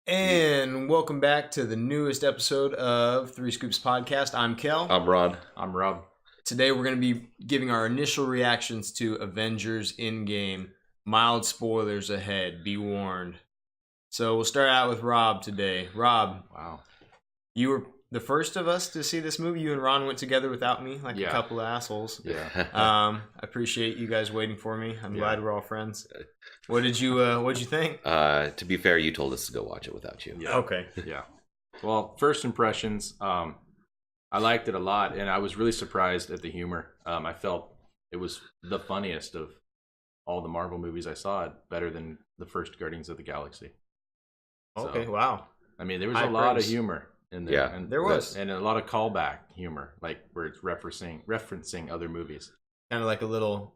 And welcome back to the newest episode of Three Scoops Podcast. I'm Kel. I'm Rod. I'm Rob. Today we're going to be giving our initial reactions to Avengers Endgame. Mild spoilers ahead, be warned. So we'll start out with Rob today. Rob, Wow. you were the first of us to see this movie. You and Ron went together without me, like a couple of assholes. Yeah. I appreciate you guys waiting for me. I'm glad we're all friends. What'd you think? To be fair, you told us to go watch it without you. Yeah. Okay. Yeah. Well, first impressions, I liked it a lot, and I was really surprised at the humor. I felt it was the funniest of all the Marvel movies I saw, better than the first Guardians of the Galaxy. Okay, So, wow. I mean, there was High a lot praise. of humor in there. Yeah, and there was. And a lot of callback humor, like where it's referencing other movies. Kind of like a little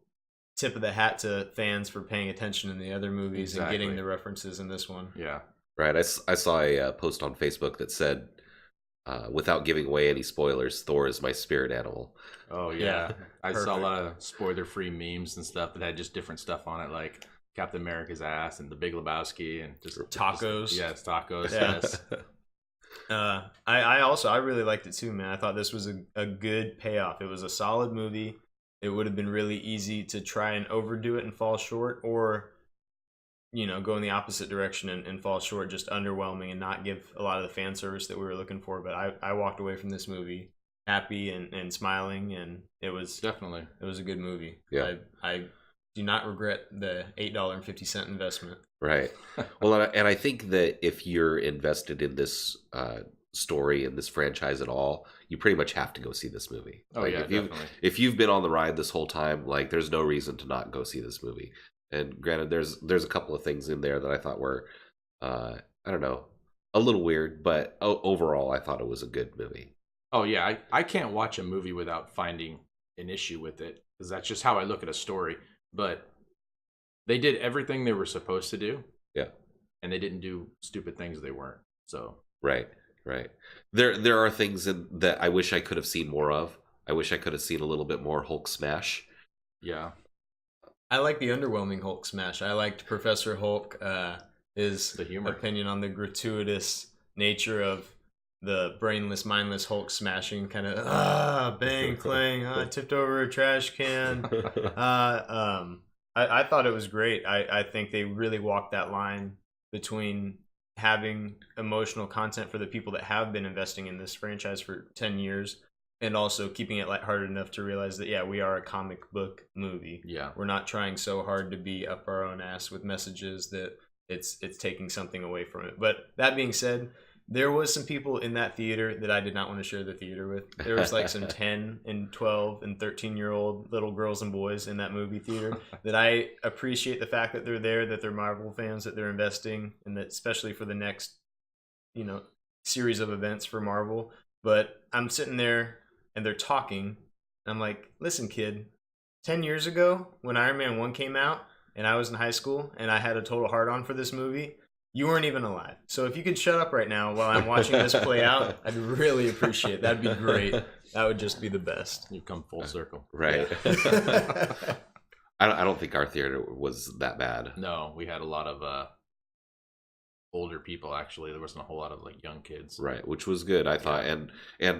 tip of the hat to fans for paying attention in the other movies and getting Exactly. the references in this one. Yeah. Right. I saw a post on Facebook that said, without giving away any spoilers, Thor is my spirit animal. Oh, Yeah, yeah. I saw a perfect. lot of spoiler-free memes and stuff that had just different stuff on it, like Captain America's ass and the Big Lebowski and just Tacos. Yes, tacos. Yeah. Yes. I really liked it too, man. I thought this was a good payoff. It was a solid movie. It would have been really easy to try and overdo it and fall short, or go in the opposite direction and fall short, just underwhelming and not give a lot of the fan service that we were looking for. But I walked away from this movie happy and smiling, and it was Definitely. a good movie. Yeah. I do not regret the $8.50 investment. Right. Well, and I think that if you're invested in this story and this franchise at all, you pretty much have to go see this movie. Oh, Like, yeah, if you definitely. if you've been on the ride this whole time, like there's no reason to not go see this movie. And granted, there's a couple of things in there that I thought were, I don't know, a little weird, but overall, I thought it was a good movie. Oh, yeah. I can't watch a movie without finding an issue with it, because that's just how I look at a story. But they did everything they were supposed to do. Yeah. And they didn't do stupid things they weren't. So, Right. There are things that I wish I could have seen more of. I wish I could have seen a little bit more Hulk smash. yeah. I like the underwhelming Hulk smash. I liked Professor Hulk, his The humor. opinion on the gratuitous nature of the brainless, mindless Hulk smashing, kind of bang, clang, tipped over a trash can. I thought it was great. I think they really walked that line between having emotional content for the people that have been investing in this franchise for 10 years, and also keeping it lighthearted enough to realize that, yeah, we are a comic book movie. Yeah. We're not trying so hard to be up our own ass with messages that it's taking something away from it. But that being said, there was some people in that theater that I did not want to share the theater with. There was like some 10 and 12 and 13-year-old little girls and boys in that movie theater that I appreciate the fact that they're there, that they're Marvel fans, that they're investing, and that especially for the next, series of events for Marvel. But I'm sitting there and they're talking, and I'm like, listen, kid, 10 years ago when Iron Man 1 came out and I was in high school and I had a total hard-on for this movie, you weren't even alive. So if you could shut up right now while I'm watching this play out, I'd really appreciate it. That'd be great. That would just be the best. You've come full circle. Right. I don't think our theater was that bad. No, we had a lot of older people, actually. There wasn't a whole lot of like young kids. Right, which was good, I thought. And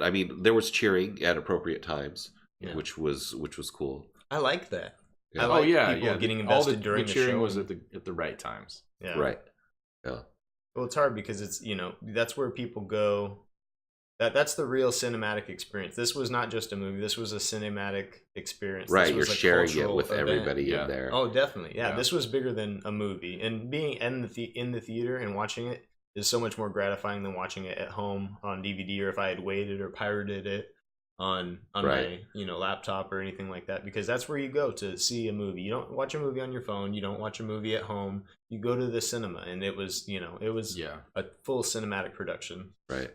I mean, there was cheering at appropriate times, Yeah. which was cool. I like that. Yeah. I like yeah, people yeah. getting All invested during the cheering show. was at the right times. Yeah. Right. Yeah. Well, it's hard because it's, that's where people go. That's the real cinematic experience. This was not just a movie. This was a cinematic experience. Right, This you're was a sharing it cultural with event. everybody Yeah. in there. Oh, definitely. Yeah, Yeah. this was bigger than a movie. And being in the theater and watching it is so much more gratifying than watching it at home on DVD, or if I had waited or pirated it on Right. my laptop or anything like that, because that's where you go to see a movie. You don't watch a movie on your phone, you don't watch a movie at home. You go to the cinema, and it was Yeah. a full cinematic production. Right.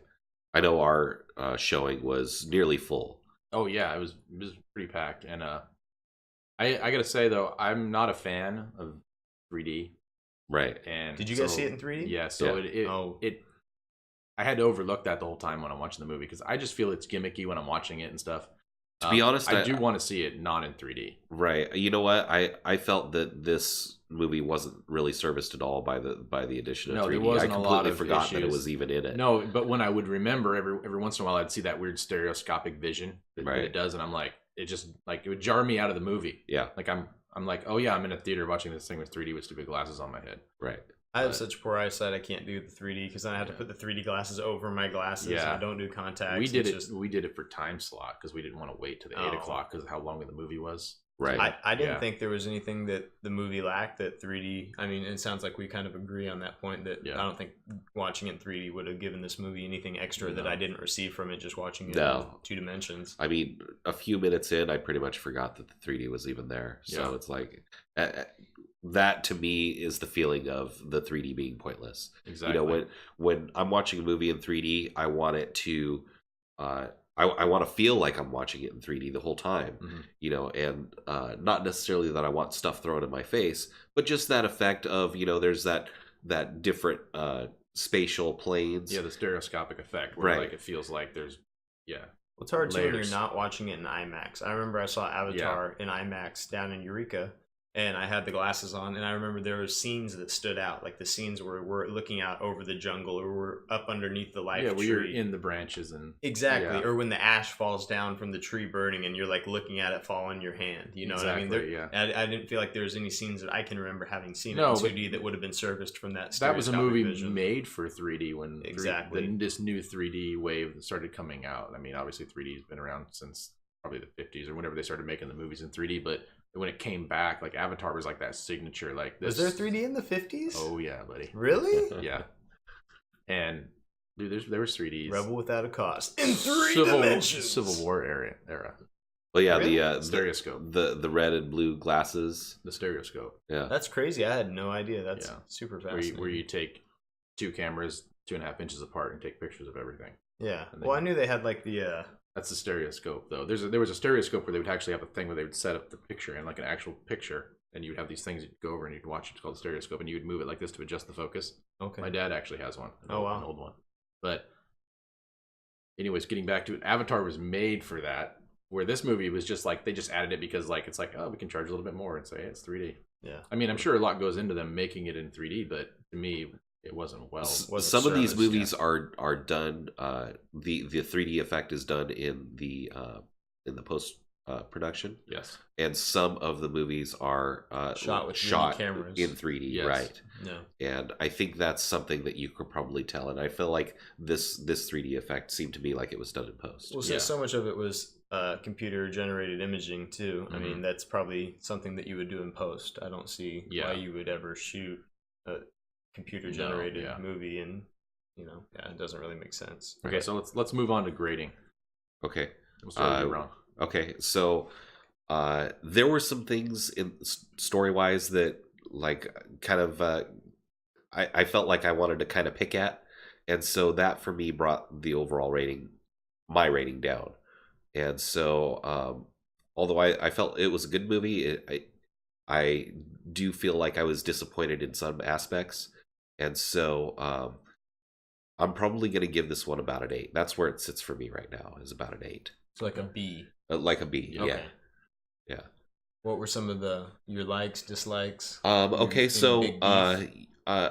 I know our showing was nearly full. Oh yeah, it was pretty packed. And I gotta say though, I'm not a fan of 3D. Right. And Did you guys see it in 3D? Yeah. So Yeah. it I had to overlook that the whole time when I'm watching the movie, because I just feel it's gimmicky when I'm watching it and stuff. To be honest, I do want to see it not in 3D. Right. You know what? I felt that this movie wasn't really serviced at all by the addition of 3D. There wasn't I a lot completely of forgot issues. that it was even in it. No, but when I would remember every once in a while, I'd see that weird stereoscopic vision that it does, and I'm like, it just like it would jar me out of the movie. Yeah. Like I'm like, oh yeah, I'm in a theater watching this thing with 3D with stupid glasses on my head. Right. I have such poor eyesight, I can't do the 3D because then I have to put the 3D glasses over my glasses. Yeah. I don't do contacts. We did it for time slot because we didn't want to wait to the 8 o'clock because of how long the movie was. Right. I didn't think there was anything that the movie lacked that 3D. I mean, it sounds like we kind of agree on that point that I don't think watching it in 3D would have given this movie anything extra that I didn't receive from it just watching it in 2 dimensions. I mean, a few minutes in, I pretty much forgot that the 3D was even there. So it's like that to me is the feeling of the 3D being pointless. Exactly. You know, when I'm watching a movie in 3D, I want it to I want to feel like I'm watching it in 3D the whole time, you know, and not necessarily that I want stuff thrown in my face, but just that effect of, you know, there's that different spatial planes. Yeah, the stereoscopic effect where like it feels like there's Well, it's hard too when layers. you're not watching it in IMAX. I remember I saw Avatar in IMAX down in Eureka, and I had the glasses on, and I remember there were scenes that stood out, like the scenes where we're looking out over the jungle, or we're up underneath the life where tree. you're in the branches and exactly, or when the ash falls down from the tree burning, and you're like looking at it fall in your hand. You know what I mean? I didn't feel like there was any scenes that I can remember having seen in 2D that would have been serviced from that. That was a movie vision. Made for 3D when this new 3D wave started coming out. I mean, obviously 3D has been around since probably the 50s or whenever they started making the movies in 3D, but when it came back, like Avatar was like that signature, like this. Was there 3D in the 50s? Oh yeah, buddy. Really? Yeah. And dude, there was 3Ds. Rebel Without a Cause in 3 dimensions. Civil War era. Well, yeah, Really? the stereoscope, the red and blue glasses, the stereoscope. Yeah, that's crazy. I had no idea. That's super fascinating. Where you take 2 cameras 2.5 inches apart and take pictures of everything. Yeah. Well, I knew they had like the. That's the stereoscope, though. There was a stereoscope where they would actually have a thing where they would set up the picture and like an actual picture, and you would have these things you'd go over and you'd watch. It's called the stereoscope, and you would move it like this to adjust the focus. Okay. My dad actually has one. Oh wow, an old one. But anyways, getting back to it, Avatar was made for that. Where this movie was just like they just added it because like it's like, oh, we can charge a little bit more and say it's 3D. Yeah. I mean, I'm sure a lot goes into them making it in 3D, but to me, it wasn't well. Some of these movies are done. The 3D effect is done in the post production. Yes. And some of the movies are shot with cameras in 3D. Yes. Right. No. And I think that's something that you could probably tell. And I feel like this 3D effect seemed to me like it was done in post. Well, so much of it was computer generated imaging too. I mean, that's probably something that you would do in post. I don't see why you would ever shoot a computer generated movie, and it doesn't really make sense. Okay, so let's move on to grading. Okay. Wrong. Okay, so there were some things in story wise that like kind of I felt like I wanted to kind of pick at, and so that for me brought the overall my rating down. And so although I felt it was a good movie, I do feel like I was disappointed in some aspects. And so I'm probably going to give this one about an 8. That's where it sits for me right now, is about an 8. It's like a B. Like a B, okay. Yeah. What were some of your likes, dislikes? Okay, so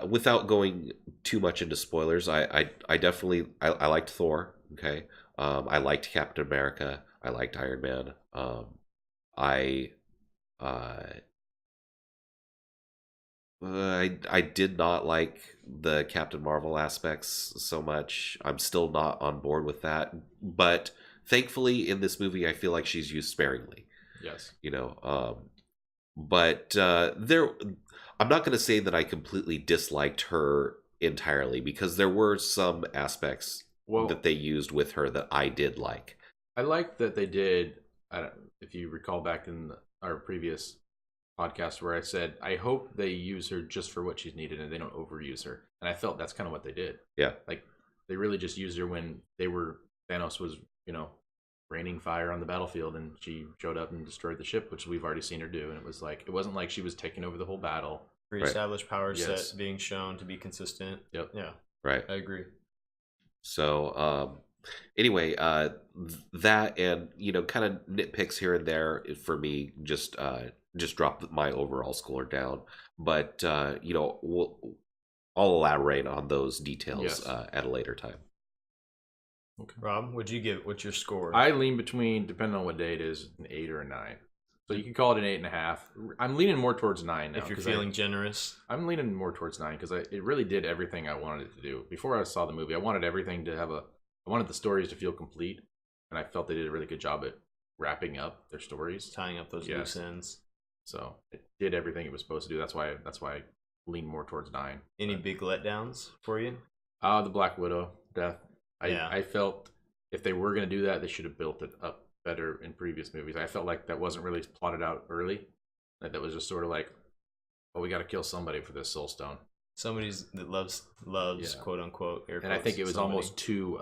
without going too much into spoilers, I definitely I liked Thor. Okay, I liked Captain America. I liked Iron Man. I did not like the Captain Marvel aspects so much. I'm still not on board with that. But thankfully, in this movie, I feel like she's used sparingly. Yes. But I'm not going to say that I completely disliked her entirely, because there were some aspects that they used with her that I did like. I liked that they did. If you recall back in our previous podcast where I said, I hope they use her just for what she's needed and they don't overuse her. And I felt that's kind of what they did. Yeah. Like they really just used her when Thanos was, raining fire on the battlefield, and she showed up and destroyed the ship, which we've already seen her do. And it wasn't like she was taking over the whole battle. Pre-established power set being shown to be consistent. Yep. Yeah. Right. I agree. So, Anyway, that and kind of nitpicks here and there for me just dropped my overall score down. But I'll elaborate on those details Yes. at a later time. Okay. Rob, what'd you give? What's your score? I lean between, depending on what day it is, an 8 or a 9. So you can call it an 8.5. I'm leaning more towards 9 now. If you're feeling generous. I'm leaning more towards 9 because it really did everything I wanted it to do. Before I saw the movie, I wanted everything to have I wanted the stories to feel complete, and I felt they did a really good job at wrapping up their stories, Tying up those Yes. loose ends. So it did everything it was supposed to do. That's why I lean more towards 9. Any big letdowns for you? The Black Widow death. I felt if they were going to do that, they should have built it up better in previous movies. I felt like that wasn't really plotted out early. That was just sort of like, oh, we got to kill somebody for this Soul Stone. Somebody's that loves Yeah. quote unquote. And I think it was almost too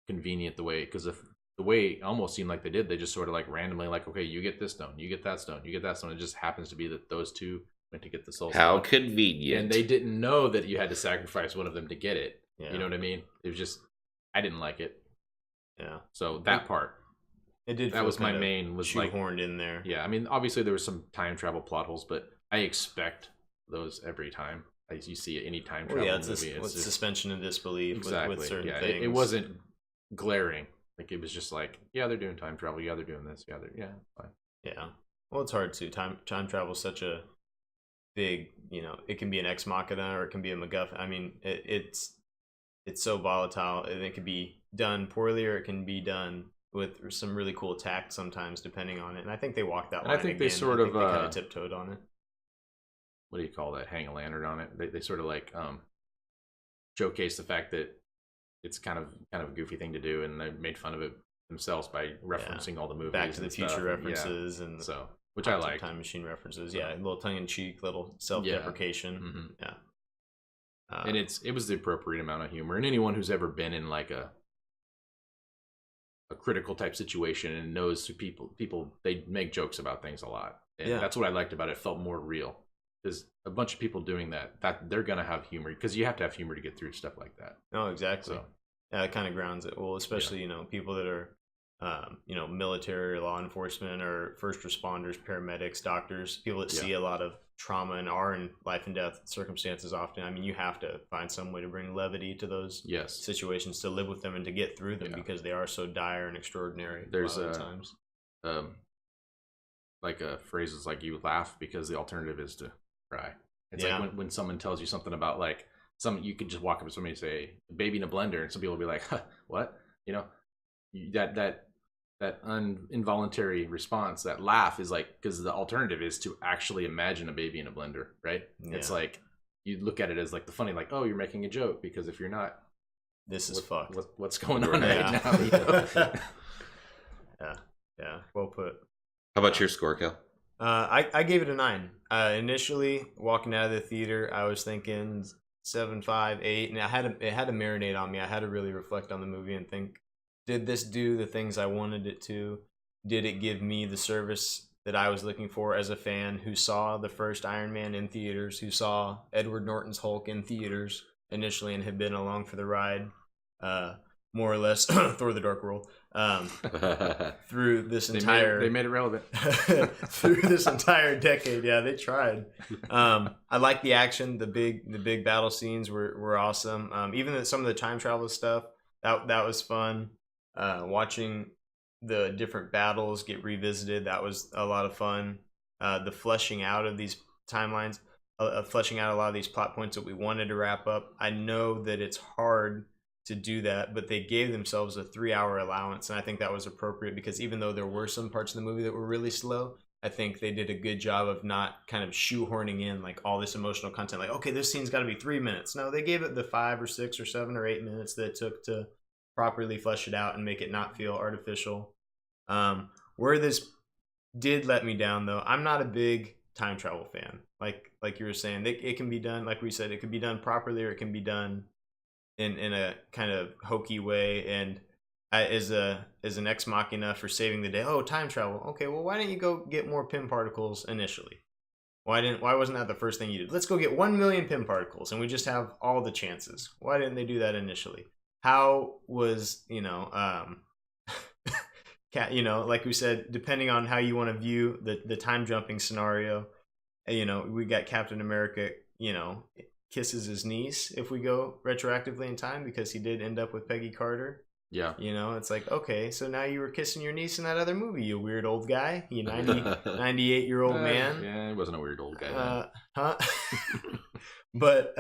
convenient the way, because the way it almost seemed like they did, they just sort of like randomly like, okay, you get this stone, you get that stone, you get that stone. It just happens to be that those two went to get the Soul How Stone. convenient. And they didn't know that you had to sacrifice one of them to get it. Yeah. You know what I mean? It was just, I didn't like it. Yeah. So that part, It did. that was my main, was like, shoehorned in there. yeah, I mean, obviously there was some time travel plot holes, but I expect those every time. As you see any time travel Well, yeah, movie, it's just, suspension of disbelief exactly. with certain yeah, things. it wasn't glaring. Like it was just like, yeah, they're doing time travel. Yeah, they're doing this. Yeah, fine. Yeah. Well, it's hard to time travel is such a big. It can be an ex machina or it can be a MacGuffin. I mean, it's so volatile, and it can be done poorly or it can be done with some really cool tact sometimes, depending on it. And I think they walked that And line. I think they again. sort I of, think they kind of tiptoed on it. What do you call that? Hang a lantern on it. They sort of like showcase the fact that it's kind of a goofy thing to do, and they made fun of it themselves by referencing all the movies, Back to the and Future stuff. references, and so which I like. Time Machine references. Yeah, a little tongue in cheek, little self deprecation. Mm-hmm. Yeah. And it was the appropriate amount of humor. And anyone who's ever been in like a critical type situation and knows people they make jokes about things a lot. And that's what I liked about it. It felt more real. There's a bunch of people doing that they're gonna have humor, because you have to have humor to get through stuff like that. No, exactly. So, yeah, it kind of grounds it. Well, especially people that are military or law enforcement or first responders, paramedics, doctors, people that see a lot of trauma and are in life and death circumstances often. I mean, you have to find some way to bring levity to those situations, to live with them and to get through them, because they are so dire and extraordinary. There's a lot of times like a phrase is like, you laugh because the alternative is to cry. It's like when someone tells you something about like you could just walk up to somebody and say baby in a blender, and some people will be like, huh, what? That involuntary response, that laugh, is like, because the alternative is to actually imagine a baby in a blender, right? It's like you look at it as like the funny, like, oh, you're making a joke, because if you're not, this is fucked. What's going on right now? Yeah, well put. How about your score, Cal? I gave it a 9. Initially, walking out of the theater, I was thinking 7, 5, 8, and it had to marinate on me. I had to really reflect on the movie and think, did this do the things I wanted it to? Did it give me the service that I was looking for as a fan who saw the first Iron Man in theaters, who saw Edward Norton's Hulk in theaters initially and had been along for the ride, more or less, Thor: The Dark World, through this entire... They made it relevant. through this entire decade. Yeah, they tried. I like the action. The big battle scenes were awesome. Even some of the time travel stuff, that was fun. Watching the different battles get revisited, that was a lot of fun. The fleshing out of these timelines, fleshing out a lot of these plot points that we wanted to wrap up. I know that it's hard to do that, but they gave themselves a 3-hour allowance, and I think that was appropriate, because even though there were some parts of the movie that were really slow, I think they did a good job of not kind of shoehorning in like all this emotional content, like, okay, this scene's got to be 3 minutes. No, they gave it the 5 or 6 or 7 or 8 minutes that it took to properly flesh it out and make it not feel artificial. Where this did let me down, though, I'm not a big time travel fan. Like you were saying, it can be done, like we said, it can be done properly, or it can be done in a kind of hokey way. And as an ex machina for saving the day, oh, time travel, okay, well, why didn't you go get more Pym particles initially? Why wasn't that the first thing you did? Let's go get 1 million Pym particles and we just have all the chances. Why didn't they do that initially? how was like we said, depending on how you want to view the time jumping scenario, we got Captain America, kisses his niece if we go retroactively in time because he did end up with Peggy Carter. Yeah. It's like, okay, so now you were kissing your niece in that other movie, you weird old guy, 98-year-old man. Yeah, he wasn't a weird old guy. Huh? But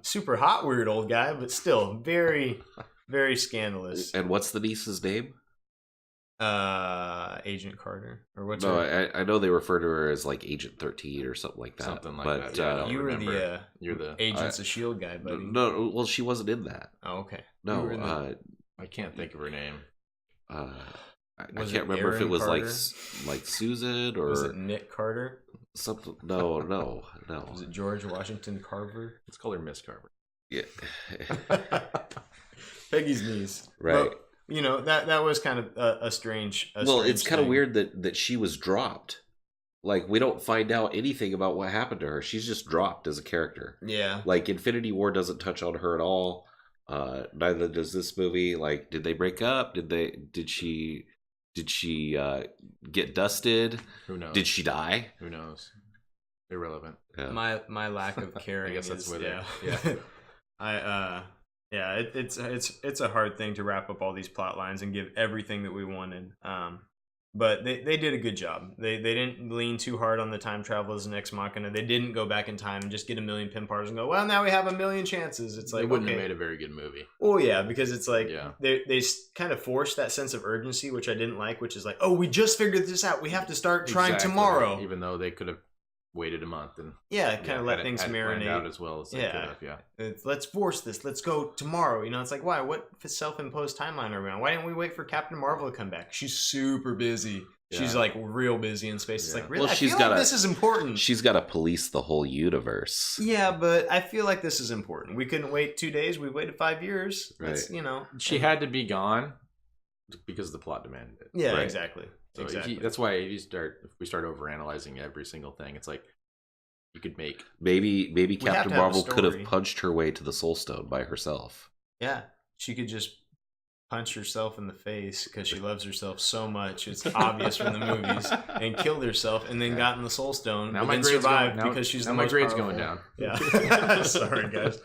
super hot weird old guy, but still very, very scandalous. And what's the niece's name? Agent Carter, or what's No, her? I know they refer to her as like Agent 13 or something like that. Something like but, that. Yeah, you're the Agents of S.H.I.E.L.D. guy, buddy. No, well, she wasn't in that. Oh, okay. No, I can't think of her name. I can't remember if it was Carter? like Susan or was it Nick Carter? something. No. Was it George Washington Carver? Let's call her Miss Carver. Yeah. Peggy's niece, Right. But, that was kind of a strange. It's kind of thing. weird that she was dropped. Like, we don't find out anything about what happened to her. She's just dropped as a character. Yeah. Like, Infinity War doesn't touch on her at all. Neither does this movie. Like, did they break up? Did she get dusted? Who knows? Did she die? Who knows? Irrelevant. Yeah. My lack of caring. I guess that's where yeah. Yeah. It's a hard thing to wrap up all these plot lines and give everything that we wanted. But they did a good job. They didn't lean too hard on the time travel as an ex machina. They didn't go back in time and just get a million pin bars and go, well, now we have a million chances. It's like, They wouldn't okay. have made a very good movie. Well, yeah, because it's like Yeah. they kind of forced that sense of urgency, which I didn't like, which is like, oh, we just figured this out. We have to start trying Exactly. tomorrow. Even though they could have waited a month and Yeah, kind of let things had planned marinate out as well as they could have. Yeah. Let's force this. Let's go tomorrow. It's like, why? What self-imposed timeline are we on? Why didn't we wait for Captain Marvel to come back? She's super busy. Yeah. She's like real busy in space. It's Yeah. like, really? Well, I feel like this is important. She's got to police the whole universe. Yeah, but I feel like this is important. We couldn't wait 2 days. We waited 5 years. That's, She had to be gone because the plot demanded it. Yeah, Right. exactly. So exactly. that's why if we start overanalyzing every single thing, it's like you could make Maybe We have Captain to have a Marvel could have story. punched her way to the Soul Stone by herself. Yeah, she could just punch herself in the face because she loves herself so much. It's obvious from the movies, and killed herself, and then got in the Soul Stone, now but my then grade's survived going, now, because she's now the my most grade's powerful. going down. Yeah, sorry guys.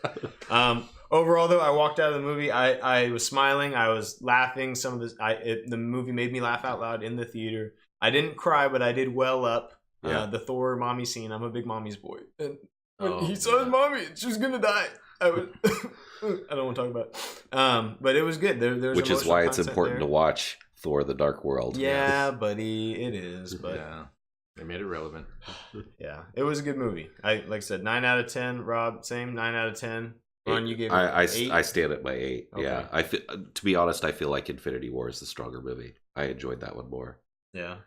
Overall, though, I walked out of the movie. I was smiling. I was laughing. Some of this, the movie made me laugh out loud in the theater. I didn't cry, but I did well up. Yeah. The Thor mommy scene. I'm a big mommy's boy, and when Oh, he saw his yeah. mommy, she was gonna die. I don't want to talk about it. But it was good. There's Which is emotional why it's content important there. to watch Thor: The Dark World. Yeah, buddy, it is. But Yeah, they made it relevant. yeah, it was a good movie. Like I said, 9 out of 10. Rob, same 9 out of 10. Ron, you gave it I 8. stand at my 8. Okay. Yeah, to be honest, I feel like Infinity War is the stronger movie. I enjoyed that one more. Yeah.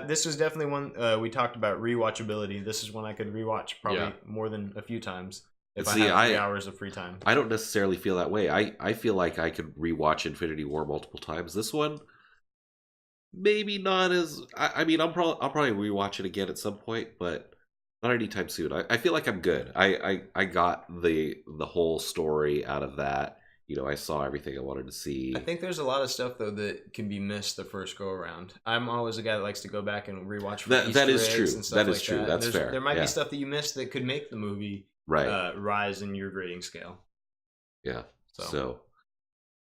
This was definitely one we talked about rewatchability. This is one I could rewatch probably more than a few times if See, I had 3 hours of free time. I don't necessarily feel that way. I feel like I could rewatch Infinity War multiple times. This one, maybe not as. I mean, I'll probably rewatch it again at some point, but not anytime soon. I feel like I'm good. I got the whole story out of that. I saw everything I wanted to see. I think there's a lot of stuff though that can be missed the first go around. I'm always a guy that likes to go back and rewatch for That Easter is eggs true. and stuff That like is true. that. That's There's- fair. There might Yeah. be stuff that you missed that could make the movie Right. rise in your grading scale. Yeah. So, So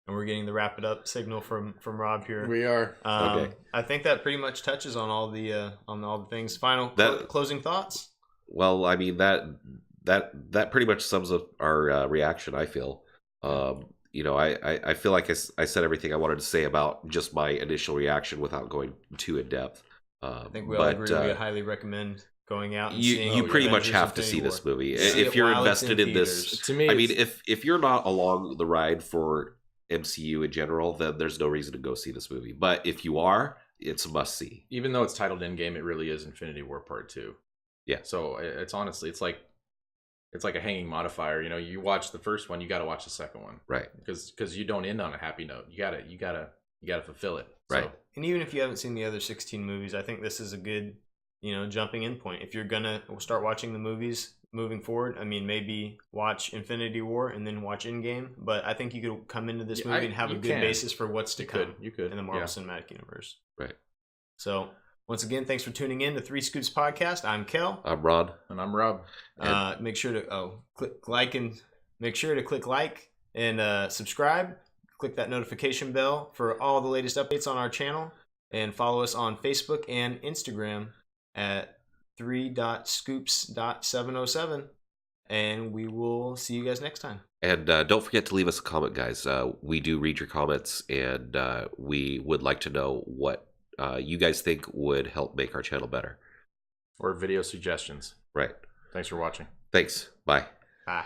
and we're getting the wrap it up signal from Rob here. We are. Okay. I think that pretty much touches on all the things. Final closing thoughts. well, I mean that pretty much sums up our reaction. I feel. I feel like I said everything I wanted to say about just my initial reaction without going too in depth. I think we all agree. We highly recommend going out. And seeing you pretty much Avengers have to Infinity see War. this movie See if it you're while it's invested in in this. theaters. To me, I mean, if you're not along the ride for MCU in general, then there's no reason to go see this movie. But if you are, it's a must see. even though it's titled Endgame, it really is Infinity War Part 2. Yeah. So it's honestly, it's like a hanging modifier. You watch the first one, you got to watch the second one, Right. Because you don't end on a happy note. You gotta fulfill it. Right. So, And even if you haven't seen the other 16 movies, I think this is a good, jumping in point. If you're gonna start watching the movies, moving forward. I mean, maybe watch Infinity War and then watch Endgame, but I think you could come into this movie and have a good basis for what's to come. You could in the Marvel Cinematic Universe. Right. So once again, thanks for tuning in to Three Scoops Podcast. I'm Kel. I'm Ron. And I'm Rob. Make sure to click like and make sure to click like and subscribe. Click that notification bell for all the latest updates on our channel, and follow us on Facebook and Instagram at 3.scoops.707. And we will see you guys next time. And don't forget to leave us a comment, guys. We do read your comments, and we would like to know what you guys think would help make our channel better. Or video suggestions. Right. Thanks for watching. Thanks. Bye. Bye.